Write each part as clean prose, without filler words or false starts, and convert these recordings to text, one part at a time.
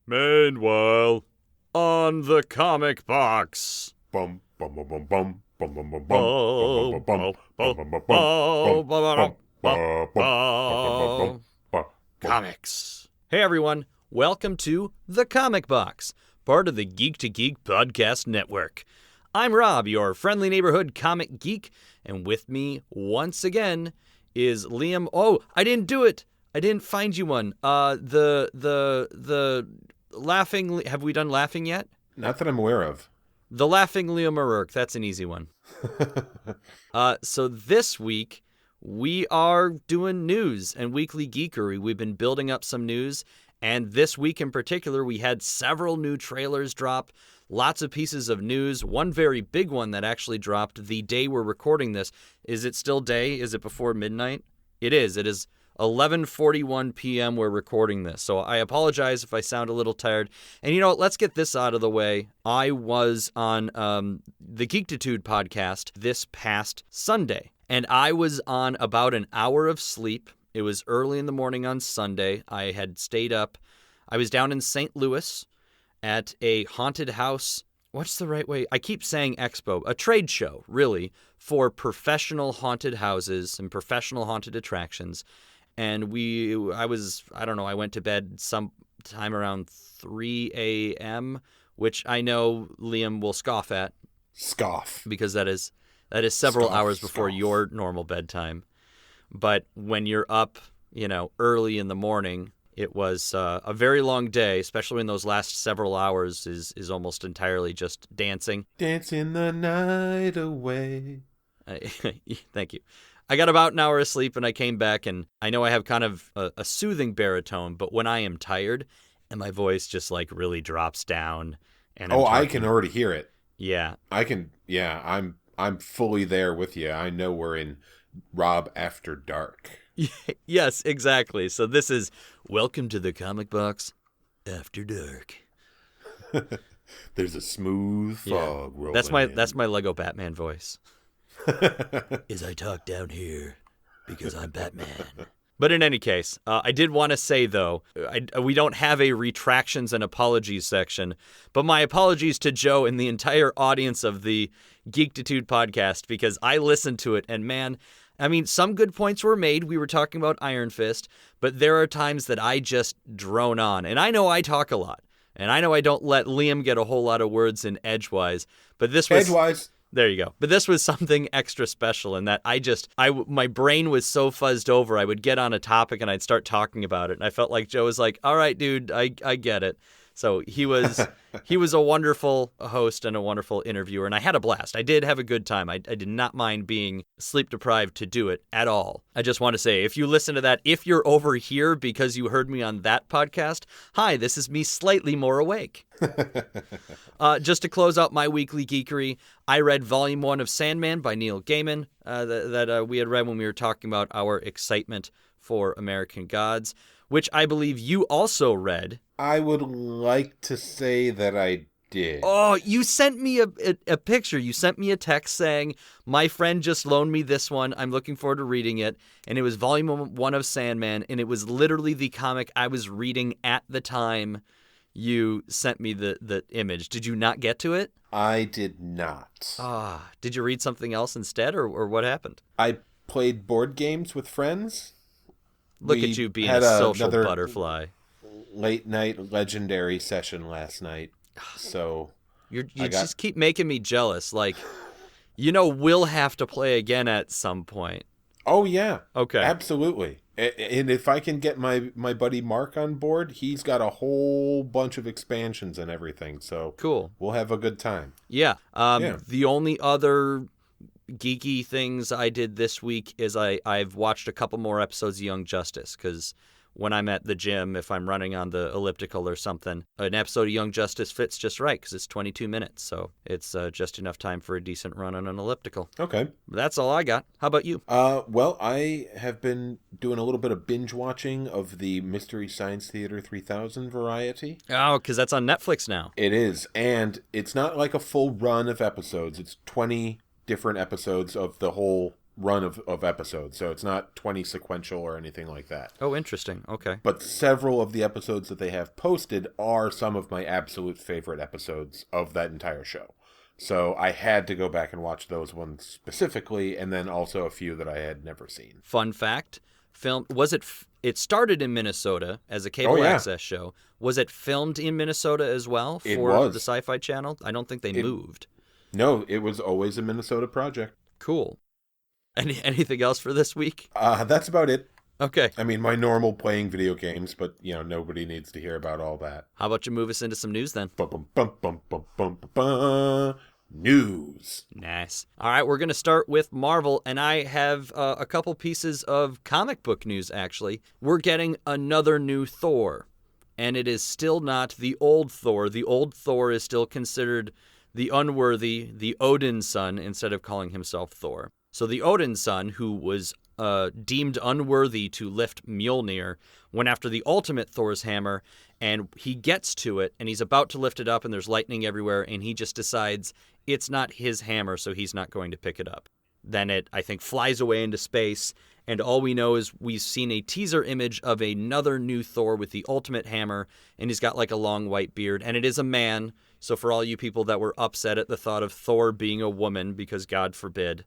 Meanwhile, on the comic box. Bum bum bum bum bum bum bum bum bum bum bum bum bum bum. Comics. Hey everyone, welcome to The Comic Box, part of the Geek to Geek podcast network. I'm Rob, your friendly neighborhood comic geek, and with me once again is Liam. Oh, I didn't do it. I didn't find you one. The laughing. Have we done laughing yet? Not that I'm aware of. The laughing Liam O'Rourke. That's an easy one. So this week we are doing news and weekly geekery. We've been building up some news, and this week in particular, we had several new trailers drop. Lots of pieces of news. One very big one that actually dropped the day we're recording this. Is it still day? Is it before midnight? It is. It is 11:41 p.m. we're recording this. So I apologize if I sound a little tired. And you know what? Let's get this out of the way. I was on the Geektitude podcast this past Sunday, and I was on about an hour of sleep. It was early in the morning on Sunday. I had stayed up. I was down in St. Louis at a haunted house. What's the right way? I keep saying expo. A trade show, really, for professional haunted houses and professional haunted attractions. And I went to bed sometime around 3 a.m., which I know Liam will scoff at. Scoff. Because that is several hours before your normal bedtime. But when you're up, early in the morning, it was a very long day, especially when those last several hours is almost entirely just dancing. Dancing the night away. Thank you. I got about an hour of sleep, and I came back, and I know I have kind of a soothing baritone, but when I am tired, and my voice just like really drops down, and I can already hear it. Yeah, I can. Yeah, I'm fully there with you. I know we're in Rob After Dark. Yes, exactly. So this is Welcome to the Comic Box After Dark. There's a smooth fog rolling. That's my Lego Batman voice. Is I talk down here because I'm Batman. But in any case, I did want to say, though, we don't have a retractions and apologies section, but my apologies to Joe and the entire audience of the Geektitude podcast, because I listened to it, and man, I mean, some good points were made. We were talking about Iron Fist, but there are times that I just drone on, and I know I talk a lot, and I know I don't let Liam get a whole lot of words in edgewise, but this was... Edgewise. There you go. But this was something extra special in that my brain was so fuzzed over, I would get on a topic and I'd start talking about it. And I felt like Joe was like, all right, dude, I get it. So he was a wonderful host and a wonderful interviewer, and I had a blast. I did have a good time. I did not mind being sleep deprived to do it at all. I just want to say, if you listen to that, if you're over here because you heard me on that podcast, hi, this is me slightly more awake. Just to close out my weekly geekery, I read Volume 1 of Sandman by Neil Gaiman that we had read when we were talking about our excitement for American Gods, which I believe you also read. I would like to say that I did. Oh, you sent me a picture. You sent me a text saying, my friend just loaned me this one. I'm looking forward to reading it. And it was Volume 1 of Sandman, and it was literally the comic I was reading at the time you sent me the image. Did you not get to it? I did not. Did you read something else instead, or what happened? I played board games with friends. Look at you being a social butterfly. Late night legendary session last night. So you just keep making me jealous. Like, we'll have to play again at some point. Oh yeah. Okay. Absolutely. And if I can get my buddy Mark on board, he's got a whole bunch of expansions and everything. So cool. We'll have a good time. Yeah. The only other geeky things I did this week is I've watched a couple more episodes of Young Justice, because when I'm at the gym, if I'm running on the elliptical or something, an episode of Young Justice fits just right because it's 22 minutes. So it's just enough time for a decent run on an elliptical. Okay. That's all I got. How about you? Well, I have been doing a little bit of binge watching of the Mystery Science Theater 3000 variety. Oh, because that's on Netflix now. It is. And it's not like a full run of episodes. It's 20 different episodes of the whole run of episodes, so it's not 20 sequential or anything like that. Oh, interesting. Okay. But several of the episodes that they have posted are some of my absolute favorite episodes of that entire show. So I had to go back and watch those ones specifically, and then also a few that I had never seen. Fun fact, it started in Minnesota as a cable access show. Was it filmed in Minnesota as well for the Sci-Fi Channel? I don't think they moved. No, it was always a Minnesota project. Cool. Anything else for this week? That's about it. Okay. I mean, my normal playing video games, but, nobody needs to hear about all that. How about you move us into some news then? News. Nice. All right, we're going to start with Marvel, and I have a couple pieces of comic book news, actually. We're getting another new Thor, and it is still not the old Thor. The old Thor is still considered the unworthy, the Odin's son, instead of calling himself Thor. So the Odin's son, who was deemed unworthy to lift Mjolnir, went after the ultimate Thor's hammer, and he gets to it, and he's about to lift it up, and there's lightning everywhere, and he just decides it's not his hammer, so he's not going to pick it up. Then it, I think, flies away into space, and all we know is we've seen a teaser image of another new Thor with the ultimate hammer, and he's got like a long white beard, and it is a man. So for all you people that were upset at the thought of Thor being a woman, because God forbid,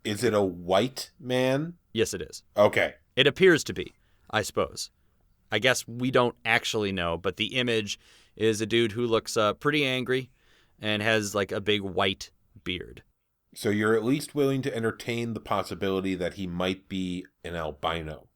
is it a white man? Yes, it is. Okay. It appears to be, I suppose. I guess we don't actually know, but the image is a dude who looks pretty angry and has like a big white beard. So you're at least willing to entertain the possibility that he might be an albino?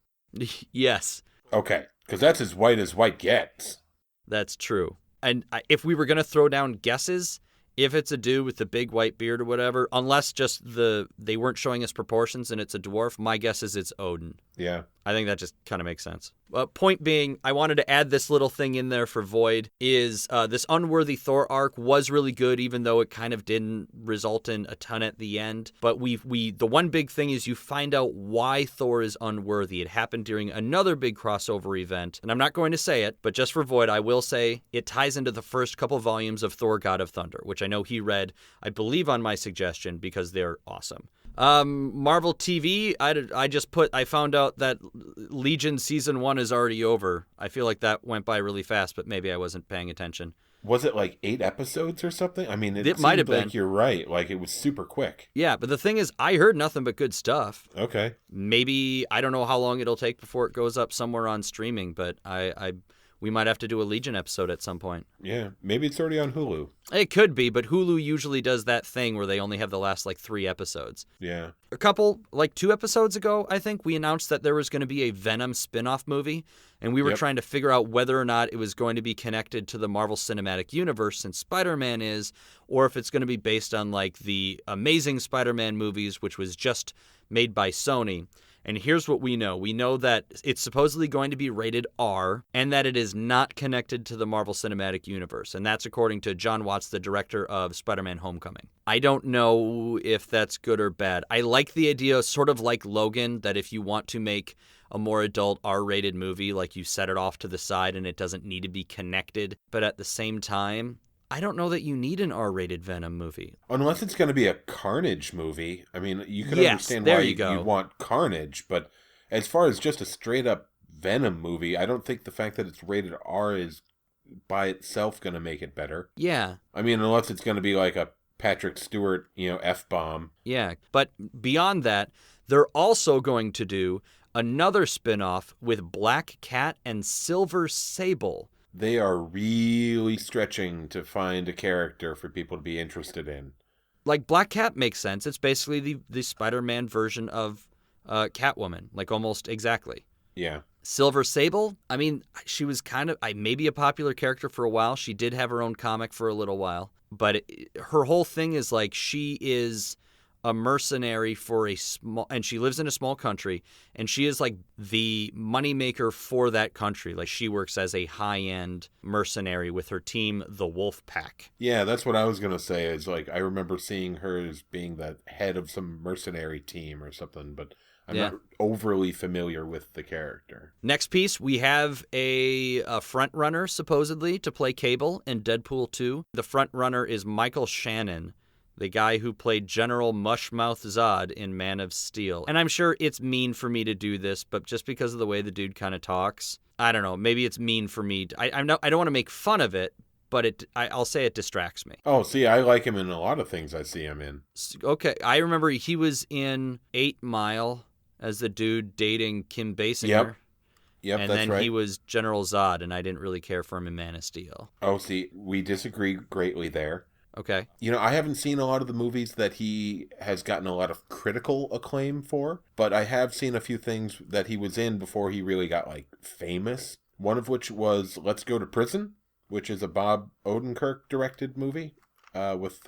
Yes. Okay, because that's as white gets. That's true. And if we were going to throw down guesses, if it's a dude with the big white beard or whatever, unless just they weren't showing us proportions and it's a dwarf, my guess is it's Odin. Yeah. I think that just kind of makes sense. Point being, I wanted to add this little thing in there for Void, is this unworthy Thor arc was really good, even though it kind of didn't result in a ton at the end. But the one big thing is you find out why Thor is unworthy. It happened during another big crossover event, and I'm not going to say it, but just for Void, I will say it ties into the first couple volumes of Thor God of Thunder, which I know he read, I believe on my suggestion, because they're awesome. Marvel TV, I found out that Legion Season 1 is already over. I feel like that went by really fast, but maybe I wasn't paying attention. Was it like 8 episodes or something? I mean, it might have been. Like you're right. Like it was super quick. Yeah, but the thing is, I heard nothing but good stuff. Okay. Maybe, I don't know how long it'll take before it goes up somewhere on streaming, but we might have to do a Legion episode at some point. Yeah, maybe it's already on Hulu. It could be, but Hulu usually does that thing where they only have the last, 3 episodes. Yeah. A couple, 2 episodes ago, I think, we announced that there was going to be a Venom spin-off movie, and we were trying to figure out whether or not it was going to be connected to the Marvel Cinematic Universe, since Spider-Man is, or if it's going to be based on, the Amazing Spider-Man movies, which was just made by Sony. And here's what we know. We know that it's supposedly going to be rated R and that it is not connected to the Marvel Cinematic Universe. And that's according to John Watts, the director of Spider-Man Homecoming. I don't know if that's good or bad. I like the idea, sort of like Logan, that if you want to make a more adult R-rated movie, you set it off to the side and it doesn't need to be connected. But at the same time, I don't know that you need an R-rated Venom movie. Unless it's going to be a Carnage movie. I mean, you can understand why you want Carnage, but as far as just a straight-up Venom movie, I don't think the fact that it's rated R is by itself going to make it better. Yeah. I mean, unless it's going to be like a Patrick Stewart, F-bomb. Yeah, but beyond that, they're also going to do another spin-off with Black Cat and Silver Sable. They are really stretching to find a character for people to be interested in. Black Cat makes sense. It's basically the Spider-Man version of Catwoman, almost exactly. Yeah. Silver Sable, I mean, she was kind of maybe a popular character for a while. She did have her own comic for a little while. But her whole thing is she is a mercenary for and she lives in a small country, and she is the moneymaker for that country. She works as a high-end mercenary with her team, the Wolf Pack. Yeah, that's what I was going to say, is I remember seeing her as being the head of some mercenary team or something, but I'm not overly familiar with the character. Next piece, we have a front runner, supposedly, to play Cable in Deadpool 2. The front runner is Michael Shannon, the guy who played General Mushmouth Zod in Man of Steel. And I'm sure it's mean for me to do this, but just because of the way the dude kind of talks, I don't know, maybe it's mean for me. I don't want to make fun of it, but I'll say it distracts me. Oh, see, I like him in a lot of things I see him in. Okay, I remember he was in 8 Mile as the dude dating Kim Basinger. Yep, and that's then right. He was General Zod, and I didn't really care for him in Man of Steel. Oh, see, we disagree greatly there. Okay. You know, I haven't seen a lot of the movies that he has gotten a lot of critical acclaim for, but I have seen a few things that he was in before he really got, like, famous. One of which was Let's Go to Prison, which is a Bob Odenkirk-directed movie with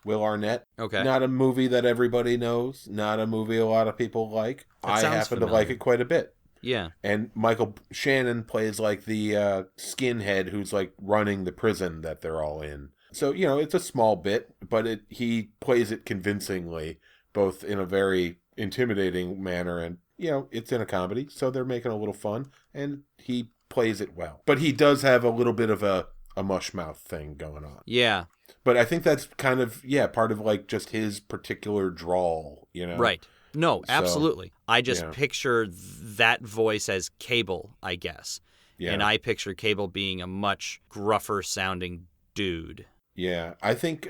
Will Arnett. Okay. Not a movie that everybody knows, not a movie a lot of people like. I happen to like it quite a bit. Yeah. And Michael Shannon plays like the skinhead who's like running the prison that they're all in. So, you know, it's a small bit, but he plays it convincingly, both in a very intimidating manner and, you know, it's in a comedy, so they're making a little fun, and he plays it well. But he does have a little bit of a mush mouth thing going on. Yeah. But I think that's kind of, part of like just his particular drawl, you know? Right. No, absolutely. So, I just yeah. picture that voice as Cable, I guess. Yeah. And I picture Cable being a much gruffer sounding dude. Yeah, I think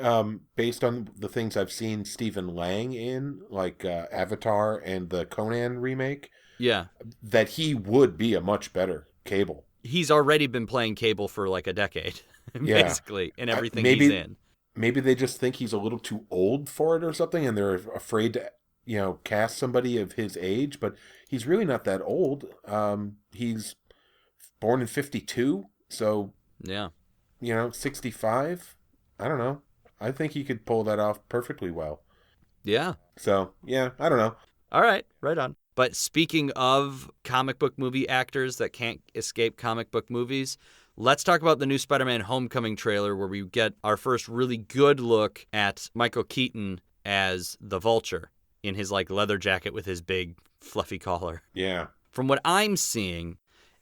based on the things I've seen Stephen Lang in, like Avatar and the Conan remake, that he would be a much better Cable. He's already been playing Cable for like a decade, basically, in everything he's in. Maybe they just think he's a little too old for it or something, and they're afraid to, you know, cast somebody of his age, but he's really not that old. He's born in 52, so, yeah, you know, 65. I don't know. I think he could pull that off perfectly well. Yeah. So, yeah, I don't know. All right, right on. But speaking of comic book movie actors that can't escape comic book movies, let's talk about the new Spider-Man Homecoming trailer where we get our first really good look at Michael Keaton as the Vulture in his like leather jacket with his big fluffy collar. Yeah. From what I'm seeing,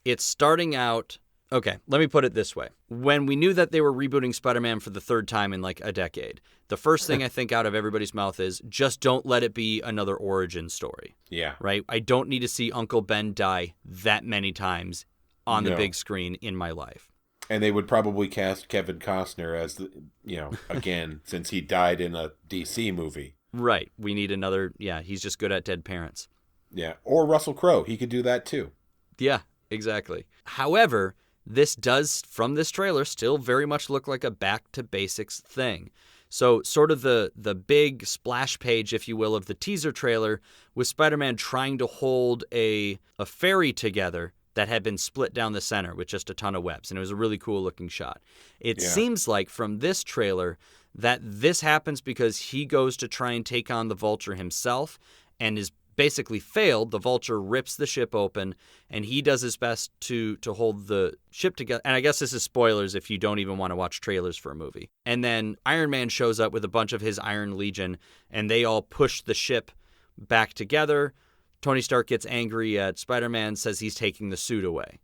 it's starting out... Okay, let me put it this way. When we knew that they were rebooting Spider-Man for the third time in like a decade, the first thing I think out of everybody's mouth is just don't let it be another origin story. Yeah. Right? I don't need to see Uncle Ben die that many times on the big screen in my life. And they would probably cast Kevin Costner as, the, you know, again, since he died in a DC movie. Right. We need another, he's just good at dead parents. Yeah. Or Russell Crowe. He could do that too. Yeah, exactly. However... this does, from this trailer, still very much look like a back-to-basics thing. So sort of the big splash page, if you will, of the teaser trailer was Spider-Man trying to hold a ferry together that had been split down the center with just a ton of webs, and it was a really cool-looking shot. It seems like from this trailer that this happens because he goes to try and take on the Vulture himself and is basically failed. The Vulture rips the ship open, and he does his best to hold the ship together. And I guess this is spoilers if you don't even want to watch trailers for a movie. And then Iron Man shows up with a bunch of his Iron Legion, and they all push the ship back together. Tony Stark gets angry at Spider-Man, says he's taking the suit away.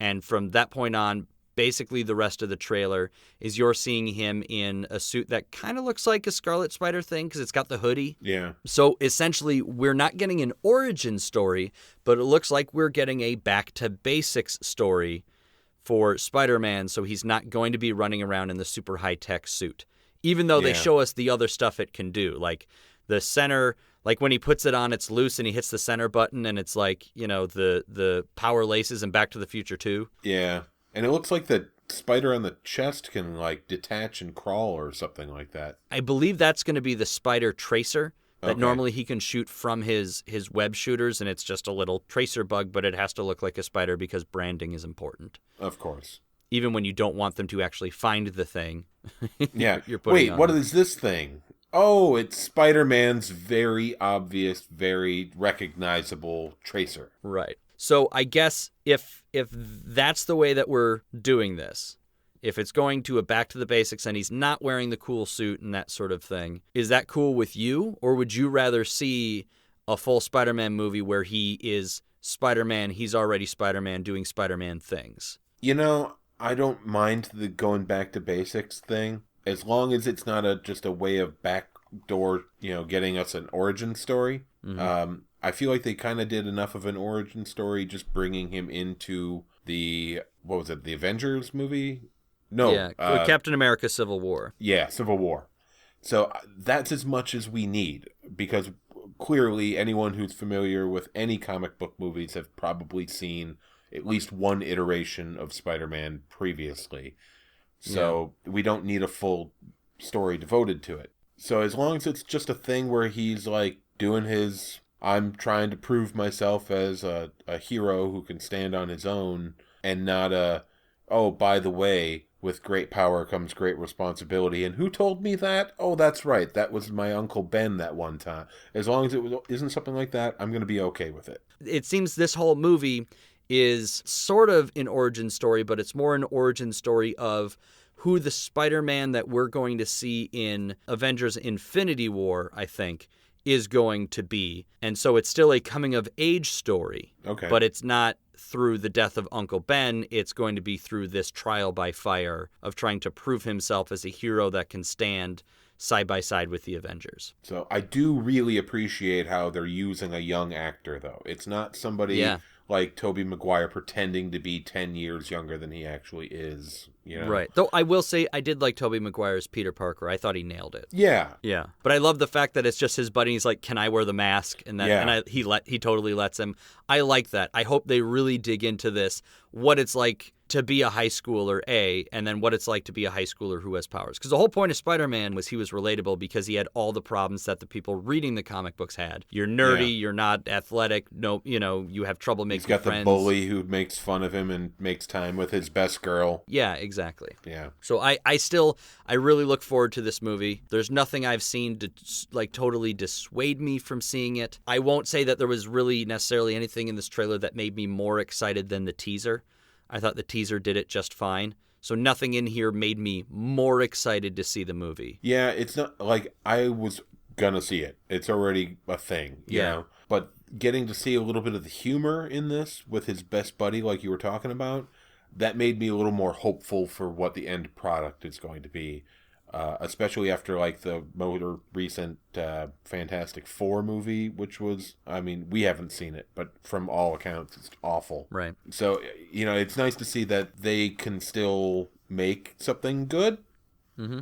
And from that point on, basically the rest of the trailer is you're seeing him in a suit that kind of looks like a Scarlet Spider thing because it's got the hoodie. Yeah. So essentially, we're not getting an origin story, but it looks like we're getting a back-to-basics story for Spider-Man, so he's not going to be running around in the super high-tech suit, even though they show us the other stuff it can do. Like the center, like when he puts it on, it's loose and he hits the center button and it's like, you know, the power laces and Back to the Future 2. Yeah. And it looks like the spider on the chest can, like, detach and crawl or something like that. I believe that's going to be the Spider Tracer that normally he can shoot from his web shooters, and it's just a little tracer bug, but it has to look like a spider because branding is important. Of course. Even when you don't want them to actually find the thing. Yeah. You're putting what is this thing? Oh, it's Spider-Man's very obvious, very recognizable tracer. Right. So I guess if that's the way that we're doing this, if it's going to a back to the basics and he's not wearing the cool suit and that sort of thing, is that cool with you? Or would you rather see a full Spider-Man movie where he is Spider-Man, he's already Spider-Man doing Spider-Man things? You know, I don't mind the going back to basics thing, as long as it's not just a way of back door, getting us an origin story. Mm-hmm. I feel like they kind of did enough of an origin story just bringing him into the Avengers movie? No. Yeah, Captain America Civil War. Yeah, Civil War. So that's as much as we need, because clearly anyone who's familiar with any comic book movies have probably seen at least one iteration of Spider-Man previously. So we don't need a full story devoted to it. So as long as it's just a thing where he's like doing his, I'm trying to prove myself as a hero who can stand on his own, and not oh, by the way, with great power comes great responsibility. And who told me that? Oh, that's right. That was my Uncle Ben that one time. As long as it isn't something like that, I'm going to be okay with it. It seems this whole movie is sort of an origin story, but it's more an origin story of who the Spider-Man that we're going to see in Avengers Infinity War, I think, is going to be. And so it's still a coming-of-age story. Okay. But it's not through the death of Uncle Ben. It's going to be through this trial by fire of trying to prove himself as a hero that can stand side by side with the Avengers. So I do really appreciate how they're using a young actor, though. It's not somebody like Tobey Maguire pretending to be 10 years younger than he actually is. Right. Though I will say I did like Tobey Maguire's Peter Parker. I thought he nailed it. Yeah. Yeah. But I love the fact that it's just his buddy. He's like, "Can I wear the mask?" And he totally lets him. I like that. I hope they really dig into this, what it's like to be a high schooler, and then what it's like to be a high schooler who has powers. Because the whole point of Spider-Man was he was relatable because he had all the problems that the people reading the comic books had. You're nerdy, you're not athletic, you have trouble making friends. He's got the bully who makes fun of him and makes time with his best girl. Yeah, exactly. Yeah. So I really look forward to this movie. There's nothing I've seen to totally dissuade me from seeing it. I won't say that there was really necessarily anything in this trailer that made me more excited than the teaser. I thought the teaser did it just fine. So nothing in here made me more excited to see the movie. Yeah, it's not like I was gonna see it. It's already a thing, you know? But getting to see a little bit of the humor in this with his best buddy, like you were talking about, that made me a little more hopeful for what the end product is going to be. Especially after like the more recent Fantastic Four movie, which was, we haven't seen it, but from all accounts, it's awful. Right. So, it's nice to see that they can still make something good. Mm-hmm.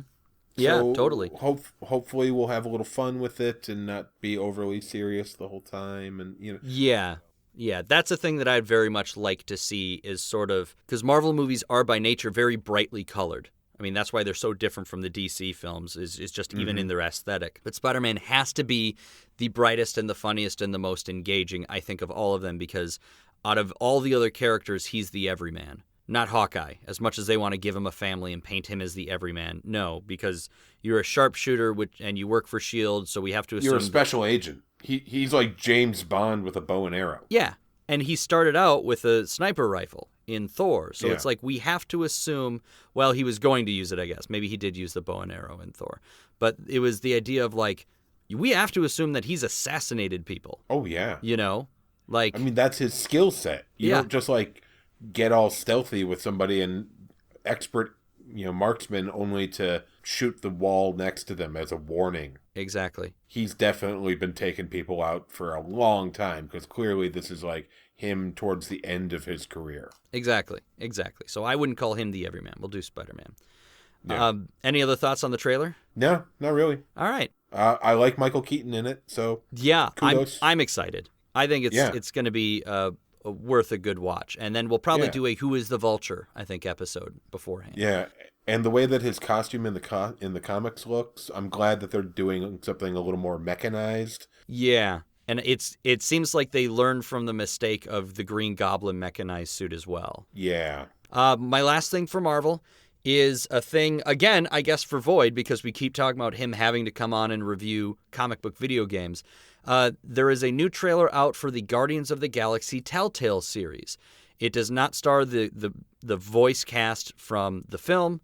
Yeah, so totally. Hopefully we'll have a little fun with it and not be overly serious the whole time. And, Yeah. Yeah, that's a thing that I'd very much like to see is sort of, because Marvel movies are by nature very brightly colored. That's why they're so different from the DC films, is just even in their aesthetic. But Spider-Man has to be the brightest and the funniest and the most engaging, I think, of all of them, because out of all the other characters, he's the everyman. Not Hawkeye, as much as they want to give him a family and paint him as the everyman. No, because you're a sharpshooter and you work for S.H.I.E.L.D., so we have to assume... You're a special agent. He's like James Bond with a bow and arrow. Yeah, and he started out with a sniper rifle in Thor. So it's like we have to assume, well, he was going to use it, I guess. Maybe he did use the bow and arrow in Thor. But it was the idea of like, we have to assume that he's assassinated people. Oh, yeah. That's his skill set. You don't just like get all stealthy with somebody and expert, marksman only to shoot the wall next to them as a warning. Exactly. He's definitely been taking people out for a long time because clearly this is like him towards the end of his career. Exactly. So I wouldn't call him the everyman. We'll do Spider-Man. Yeah. Any other thoughts on the trailer? No, not really. All right. I like Michael Keaton in it, so yeah, kudos. I'm excited. I think it's going to be worth a good watch, and then we'll probably do a Who is the Vulture, I think, episode beforehand. Yeah, and the way that his costume in the comics looks, I'm glad that they're doing something a little more mechanized. Yeah. And it seems like they learned from the mistake of the Green Goblin mechanized suit as well. Yeah. My last thing for Marvel is a thing, again, I guess for Void, because we keep talking about him having to come on and review comic book video games. There is a new trailer out for the Guardians of the Galaxy Telltale series. It does not star the voice cast from the film,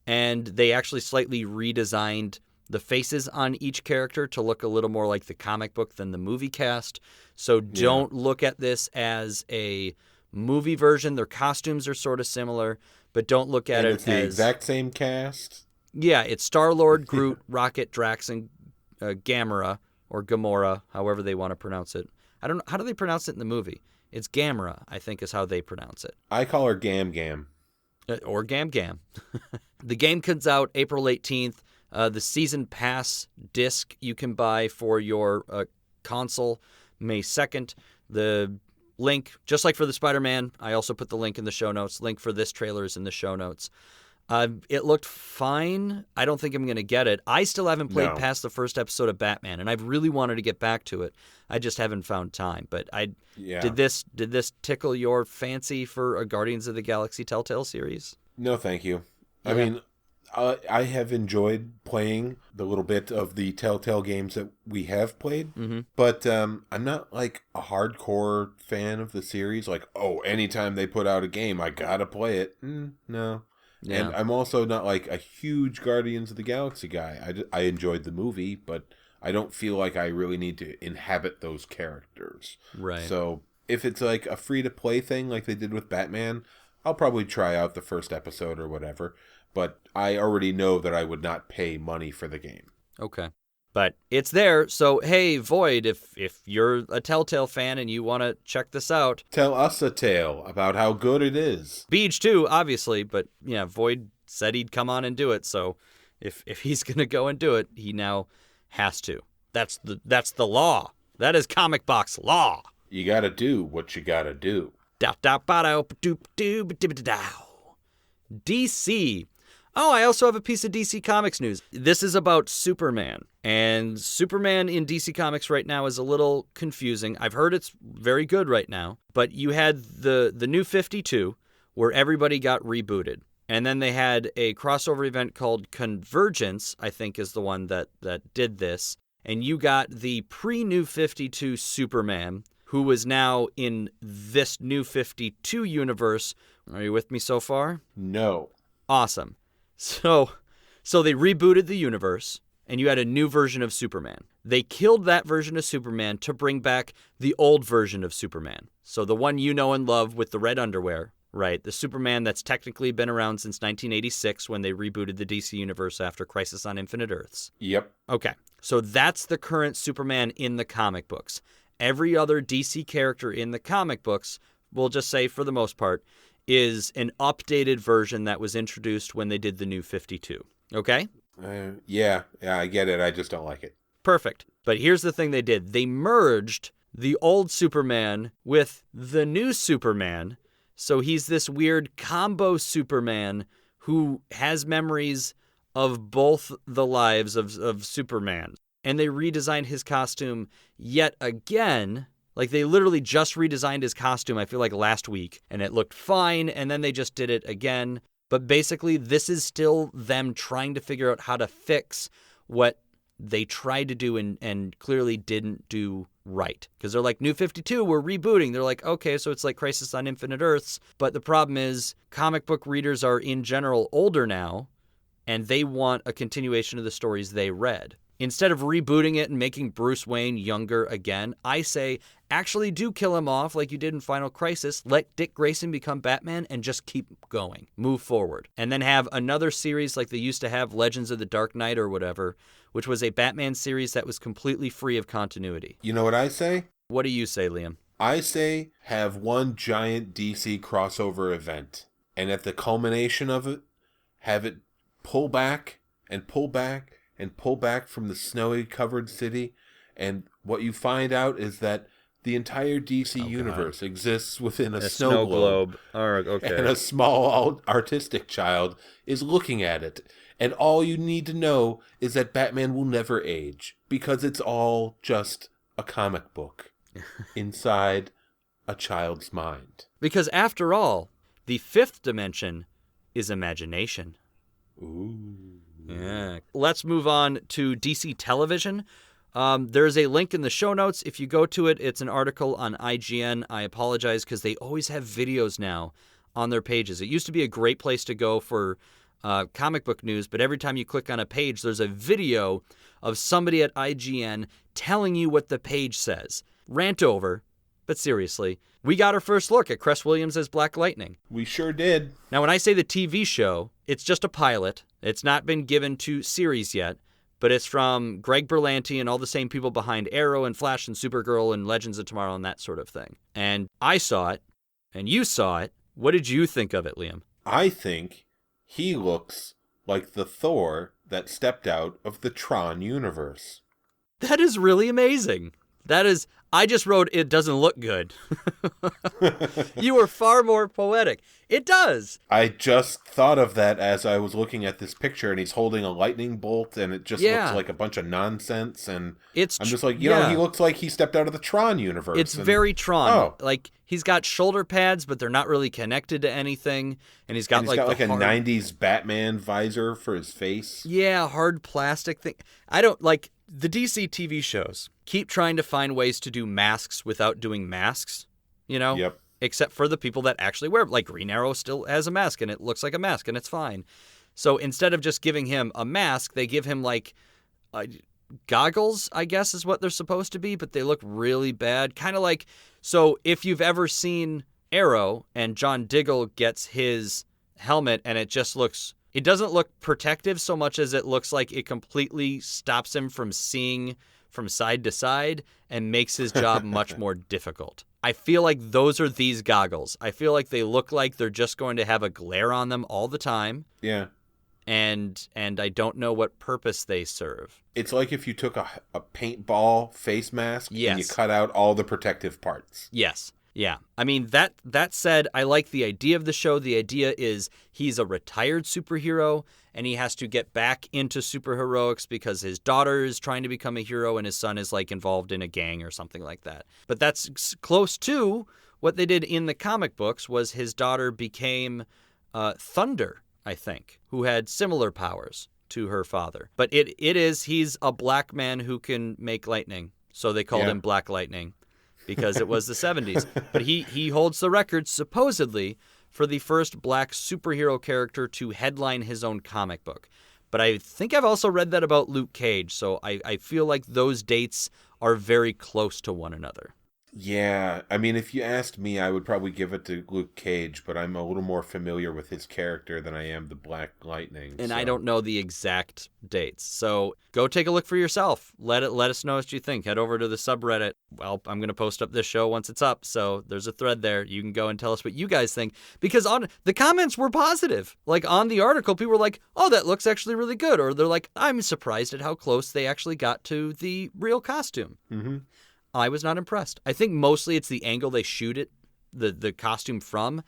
and they actually slightly redesigned the faces on each character to look a little more like the comic book than the movie cast. So don't look at this as a movie version. Their costumes are sort of similar, but don't look at it as... it's the exact same cast? Yeah, it's Star-Lord, Groot, Rocket, Drax, and Gamora, or Gamora, however they want to pronounce it. I don't know. How do they pronounce it in the movie? It's Gamora, I think is how they pronounce it. I call her Gam Gam. Or Gam Gam. The game comes out April 18th. The Season Pass disc you can buy for your console May 2nd. The link, just like for the Spider-Man, I also put the link in the show notes. Link for this trailer is in the show notes. It looked fine. I don't think I'm going to get it. I still haven't played past the first episode of Batman, and I've really wanted to get back to it. I just haven't found time. But did this tickle your fancy for a Guardians of the Galaxy Telltale series? No, thank you. Yeah. I mean, I have enjoyed playing the little bit of the Telltale games that we have played, but I'm not like a hardcore fan of the series. Like, anytime they put out a game, I gotta play it. No. Yeah. And I'm also not like a huge Guardians of the Galaxy guy. I enjoyed the movie, but I don't feel like I really need to inhabit those characters. Right. So if it's like a free-to-play thing like they did with Batman, I'll probably try out the first episode or whatever. But I already know that I would not pay money for the game. Okay. But it's there, so hey, Void, if you're a Telltale fan and you want to check this out... Tell us a tale about how good it is. Beej too, obviously, but yeah, Void said he'd come on and do it, so if he's going to go and do it, he now has to. That's the law. That is comic box law. You gotta do what you gotta do. DC... Oh, I also have a piece of DC Comics news. This is about Superman. And Superman in DC Comics right now is a little confusing. I've heard it's very good right now. But you had the New 52, where everybody got rebooted. And then they had a crossover event called Convergence, I think is the one that did this. And you got the pre-New 52 Superman, who is now in this New 52 universe. Are you with me so far? No. Awesome. So they rebooted the universe, and you had a new version of Superman. They killed that version of Superman to bring back the old version of Superman. So the one you know and love with the red underwear, right? The Superman that's technically been around since 1986 when they rebooted the DC universe after Crisis on Infinite Earths. Yep. Okay, so that's the current Superman in the comic books. Every other DC character in the comic books, we'll just say for the most part, is an updated version that was introduced when they did the New 52. Okay? Yeah, I get it. I just don't like it. Perfect. But here's the thing they did. They merged the old Superman with the new Superman. So he's this weird combo Superman who has memories of both the lives of Superman. And they redesigned his costume yet again. Like, they literally just redesigned his costume, I feel like, last week, and it looked fine, and then they just did it again. But basically, this is still them trying to figure out how to fix what they tried to do and clearly didn't do right. Because they're like, New 52, we're rebooting. They're like, okay, so it's like Crisis on Infinite Earths. But the problem is, comic book readers are, in general, older now, and they want a continuation of the stories they read. Instead of rebooting it and making Bruce Wayne younger again, I say, actually do kill him off like you did in Final Crisis. Let Dick Grayson become Batman and just keep going. Move forward. And then have another series like they used to have, Legends of the Dark Knight or whatever, which was a Batman series that was completely free of continuity. You know what I say? What do you say, Liam? I say have one giant DC crossover event. And at the culmination of it, have it pull back and pull back and pull back from the snowy covered city, and what you find out is that the entire DC universe exists within a snow globe. Okay. And a small artistic child is looking at it. And all you need to know is that Batman will never age, because it's all just a comic book inside a child's mind. Because after all, the fifth dimension is imagination. Ooh. Yeah. Let's move on to DC Television. There's a link in the show notes. If you go to it, it's an article on IGN. I apologize because they always have videos now on their pages. It used to be a great place to go for comic book news, but every time you click on a page, there's a video of somebody at IGN telling you what the page says. Rant over, but seriously. We got our first look at Cress Williams as Black Lightning. We sure did. Now, when I say the TV show, it's just a pilot. It's not been given to series yet, but it's from Greg Berlanti and all the same people behind Arrow and Flash and Supergirl and Legends of Tomorrow and that sort of thing. And I saw it, and you saw it. What did you think of it, Liam? I think he looks like the Thor that stepped out of the Tron universe. That is really amazing. I just wrote, it doesn't look good. You were far more poetic. It does. I just thought of that as I was looking at this picture, and he's holding a lightning bolt, and it just looks like a bunch of nonsense, and I'm just like, you know, he looks like he stepped out of the Tron universe. It's very Tron. Like, he's got shoulder pads, but they're not really connected to anything, and he's got, a 90s Batman visor for his face. Yeah, hard plastic thing. I don't, like, the DC TV shows keep trying to find ways to do masks without doing masks, you know? Yep. Except for the people that actually wear it. Like, Green Arrow still has a mask, and it looks like a mask, and it's fine. So instead of just giving him a mask, they give him, like, goggles, I guess is what they're supposed to be, but they look really bad. Kind of like, so if you've ever seen Arrow, and John Diggle gets his helmet, and it doesn't look protective so much as it looks like it completely stops him from seeing from side to side and makes his job much more difficult. I feel like those are these goggles. I feel like they look like they're just going to have a glare on them all the time. Yeah. And I don't know what purpose they serve. It's like if you took a paintball face mask and you cut out all the protective parts. Yes. Yeah. I mean, that said, I like the idea of the show. The idea is he's a retired superhero, and he has to get back into superheroics because his daughter is trying to become a hero, and his son is, like, involved in a gang or something like that. But that's close to what they did in the comic books. Was his daughter became Thunder, I think, who had similar powers to her father. But he's a black man who can make lightning, so they called him Black Lightning. Because it was the 70s. But he holds the record, supposedly, for the first black superhero character to headline his own comic book. But I think I've also read that about Luke Cage, so I feel like those dates are very close to one another. Yeah, I mean, if you asked me, I would probably give it to Luke Cage, but I'm a little more familiar with his character than I am the Black Lightning. And I don't know the exact dates, so go take a look for yourself. Let us know what you think. Head over to the subreddit. Well, I'm going to post up this show once it's up, so there's a thread there. You can go and tell us what you guys think, because on the comments were positive. Like, on the article, people were like, oh, that looks actually really good, or they're like, I'm surprised at how close they actually got to the real costume. Mm-hmm. I was not impressed. I think mostly it's the angle they shoot it, the costume from,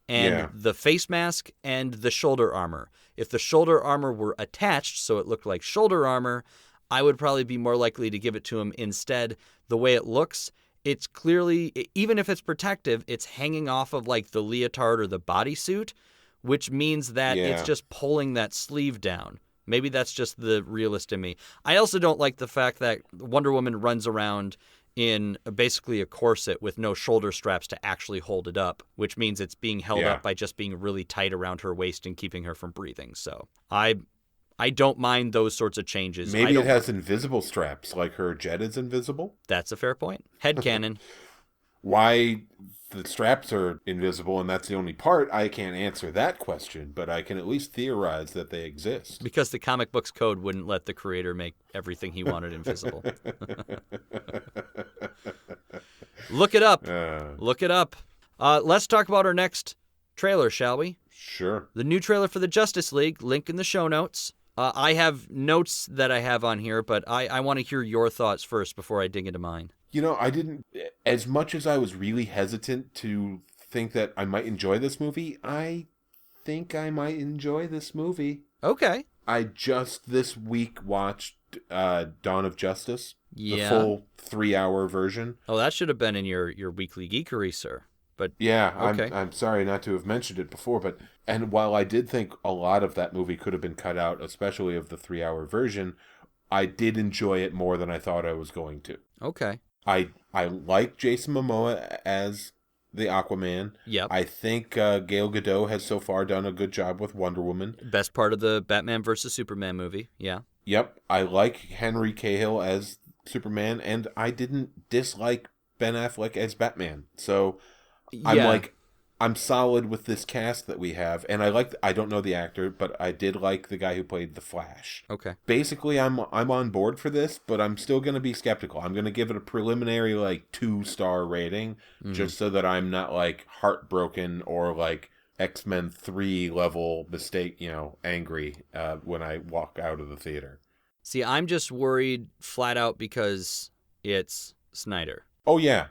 and the face mask and the shoulder armor. If the shoulder armor were attached so it looked like shoulder armor, I would probably be more likely to give it to him. Instead, the way it looks, it's clearly, even if it's protective, it's hanging off of, like, the leotard or the bodysuit, which means that it's just pulling that sleeve down. Maybe that's just the realist in me. I also don't like the fact that Wonder Woman runs around in basically a corset with no shoulder straps to actually hold it up, which means it's being held up by just being really tight around her waist and keeping her from breathing. So I don't mind those sorts of changes. Maybe it has invisible straps, like her jet is invisible. That's a fair point. Headcanon. Why the straps are invisible and that's the only part, I can't answer that question, but I can at least theorize that they exist. Because the comic books code wouldn't let the creator make everything he wanted invisible. Look it up. Look it up. Let's talk about our next trailer, shall we? Sure. The new trailer for the Justice League, link in the show notes. I have notes that I have on here, but I want to hear your thoughts first before I dig into mine. You know, I didn't, as much as I was really hesitant to think that I might enjoy this movie, I think I might enjoy this movie. Okay. I just this week watched Dawn of Justice, the full 3-hour version. Oh, that should have been in your weekly geekery, sir. But yeah, okay. I'm sorry not to have mentioned it before, and while I did think a lot of that movie could have been cut out, especially of the 3-hour version, I did enjoy it more than I thought I was going to. Okay. I like Jason Momoa as the Aquaman. Yep. I think Gal Gadot has so far done a good job with Wonder Woman. Best part of the Batman vs. Superman movie. Yeah. Yep. I like Henry Cavill as Superman, and I didn't dislike Ben Affleck as Batman. So I'm like, I'm solid with this cast that we have, and I don't know the actor, but I did like the guy who played the Flash. Okay. Basically, I'm on board for this, but I'm still going to be skeptical. I'm going to give it a preliminary 2-star rating, just so that I'm not heartbroken or X-Men 3 level mistake, angry when I walk out of the theater. See, I'm just worried flat out because it's Snyder. Oh yeah,